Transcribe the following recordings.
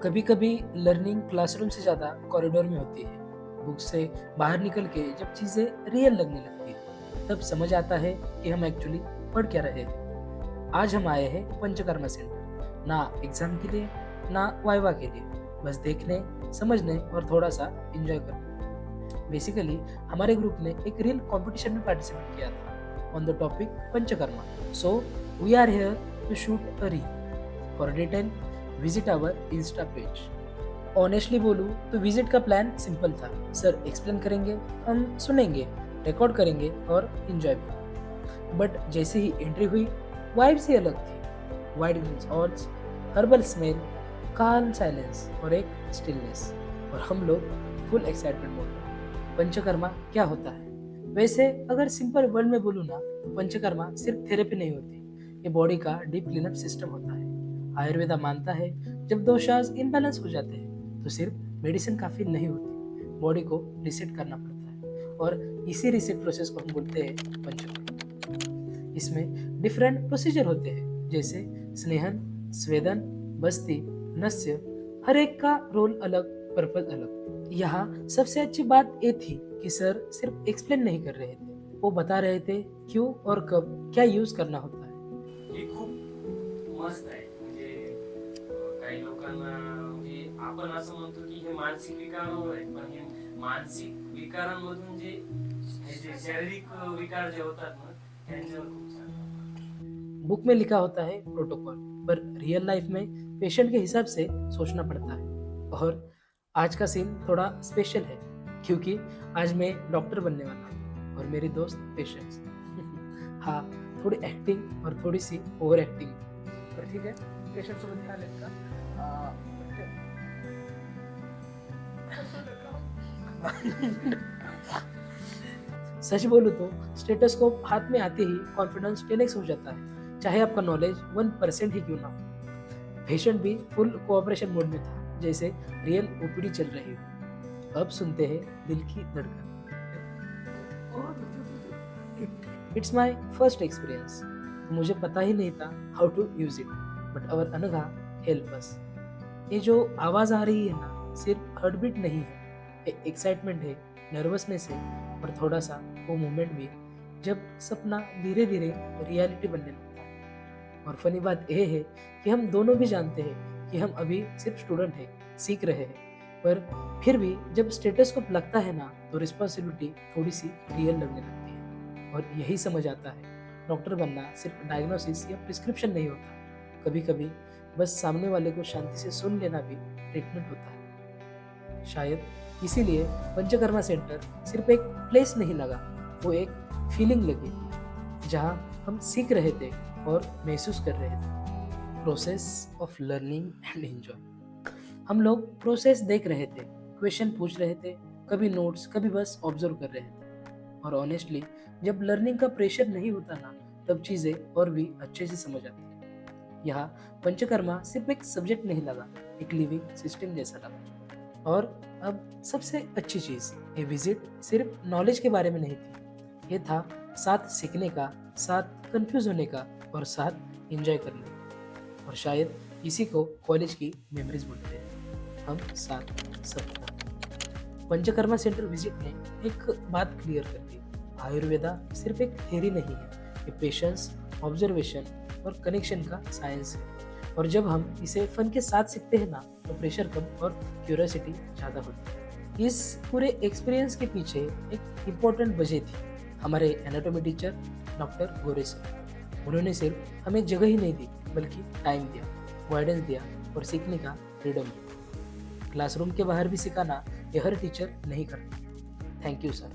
कभी कभी learning classroom से ज़्यादा कॉरिडोर में होती है। बुक से बाहर निकल के जब चीज़ें रियल लगने लगती है तब समझ आता है कि हम एक्चुअली पढ़ क्या रहे हैं। आज हम आए हैं पंचकर्मा सेंटर, ना एग्जाम के लिए ना वाइवा के लिए, बस देखने, समझने और थोड़ा सा एंजॉय करने। बेसिकली हमारे ग्रुप ने एक रियल कंपटीशन में पार्टिसिपेट किया था on the topic Panchakarma. So we are here to shoot a reel. For detail visit our insta page. Honestly बोलूँ तो विजिट का प्लान सिंपल था। सर एक्सप्लेन करेंगे, हम सुनेंगे, रिकॉर्ड करेंगे और इन्जॉय भी। बट जैसे ही एंट्री हुई वाइब्स ही अलग थी। Wide green halls, herbal smell, calm silence और एक स्टिलनेस, और हम लोग फुल एक्साइटमेंट मोड में। पंचकर्मा क्या होता है? वैसे अगर सिंपल वर्ड में बोलूँ ना तो पंचकर्मा सिर्फ थेरेपी नहीं होती, ये बॉडी का डीप क्लीनअप सिस्टम होता है। आयुर्वेदा मानता है जब दोषास इम्बैलेंस हो जाते हैं तो सिर्फ मेडिसिन काफ़ी नहीं होती, बॉडी को रिसेट करना पड़ता है, और इसी रिसेट प्रोसेस को हम बोलते हैं पंचकर्मा। इसमें डिफरेंट प्रोसीजर होते हैं, जैसे स्नेहन, स्वेदन, बस्ती, नस्य। हर एक का रोल अलग, पर्पज अलग। यहाँ सबसे अच्छी बात ये थी कि सर सिर्फ एक्सप्लेन नहीं कर रहे थे, वो बता रहे थे क्यों और कब क्या यूज करना होता है। हे खूप मस्त आहे. काही लोकांना आपण असं म्हणतो की हे मानसिक विकारांवर आहे, पण हे मानसिक विकारांमधून जे शारीरिक विकार जे होतात ना, त्यांच्यावर खूप छान. बुक में लिखा होता है प्रोटोकॉल, पर रियल लाइफ में पेशेंट के हिसाब से सोचना पड़ता है। और आज का सीन थोड़ा स्पेशल है क्योंकि आज मैं डॉक्टर बनने वाला हूँ और मेरी दोस्त पेशेंट्स। हाँ, थोड़ी एक्टिंग और थोड़ी सी ओवर एक्टिंग, पर ठीक है, पेशेंट सोबत ध्यान रखा। सच बोलूं तो स्टेटोस्कोप हाथ में आते ही कॉन्फिडेंस 10x हो जाता है, चाहे आपका नॉलेज 1% ही क्यों ना हो। पेशेंट भी फुल कोऑपरेशन मोड में था, जैसे रियल ओपीडी चल रही हो। अब सुनते हैं दिल की धड़कन। इट्स माय फर्स्ट एक्सपीरियंस, मुझे पता ही नहीं था how to use it, but our Anagha help us. ये जो आवाज आ रही है ना, सिर्फ हार्टबीट नहीं है, ये एक्साइटमेंट है, नर्वसनेस है, और थोड़ा सा वो मोमेंट भी जब सपना धीरे धीरे रियलिटी बनने लगता है। और फनी बात यह है कि हम दोनों भी जानते हैं कि हम अभी सिर्फ स्टूडेंट हैं, सीख रहे हैं, पर फिर भी जब स्टेटस्कोप लगता है ना तो रिस्पॉन्सिबिलिटी थोड़ी सी रियल लगने लगती है। और यही समझ आता है, डॉक्टर बनना सिर्फ डायग्नोसिस या प्रिस्क्रिप्शन नहीं होता, कभी कभी बस सामने वाले को शांति से सुन लेना भी ट्रीटमेंट होता है। शायद इसीलिए पंचकर्मा सेंटर सिर्फ एक प्लेस नहीं लगा, वो एक फीलिंग लगी, जहाँ हम सीख रहे थे और महसूस कर रहे थे। Process of learning and enjoy. हम लोग प्रोसेस देख रहे थे, क्वेश्चन पूछ रहे थे, कभी नोट्स, कभी बस ऑब्जर्व कर रहे थे। और ऑनेस्टली जब लर्निंग का प्रेशर नहीं होता ना, तब चीज़ें और भी अच्छे से समझ आती है। यहाँ पंचकर्मा सिर्फ एक सब्जेक्ट नहीं लगा, एक लिविंग सिस्टम जैसा लगा। और अब सबसे अच्छी चीज़, ये विजिट सिर्फ नॉलेज के बारे में नहीं थी, ये था साथ सीखने का, साथ कंफ्यूज होने का, और साथ एंजॉय करने का। और शायद इसी को कॉलेज की मेमोरीज बोलते हैं, हम साथ सबका। पंचकर्मा सेंटर विजिट ने एक बात क्लियर कर दी, आयुर्वेदा सिर्फ एक थ्योरी नहीं है, ये पेशेंस, ऑब्जर्वेशन और कनेक्शन का साइंस है। और जब हम इसे फन के साथ सीखते हैं ना तो प्रेशर कम और क्यूरियोसिटी ज़्यादा होती है। इस पूरे एक्सपीरियंस के पीछे एक इम्पोर्टेंट वजह थी, हमारे एनाटॉमी टीचर डॉक्टर गोरे सर। उन्होंने सिर्फ हमें जगह ही नहीं दी, बल्कि टाइम दिया, गाइडेंस दिया और सीखने का फ्रीडम दिया। क्लासरूम के बाहर भी सिखाना ये हर टीचर नहीं करता। थैंक यू सर,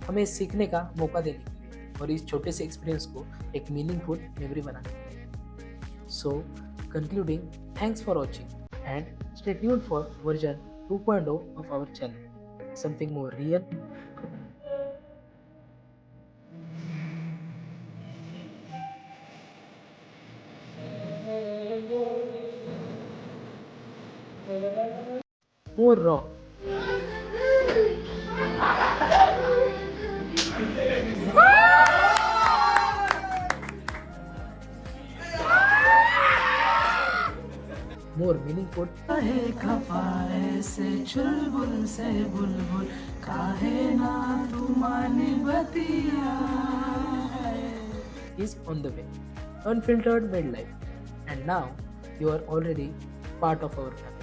हमें सीखने का मौका देने के लिए और इस छोटे से एक्सपीरियंस को एक मीनिंगफुल मेमोरी बनाने के लिए। सो concluding, thanks for watching and stay tuned for version 2.0 of our channel, something more real, more raw. more meaningful. काहे खफाए से चुलबुल से बुलबुल काहे ना तू मानी बतिया Is on the way. Unfiltered Midlife. And now you are already part of our family.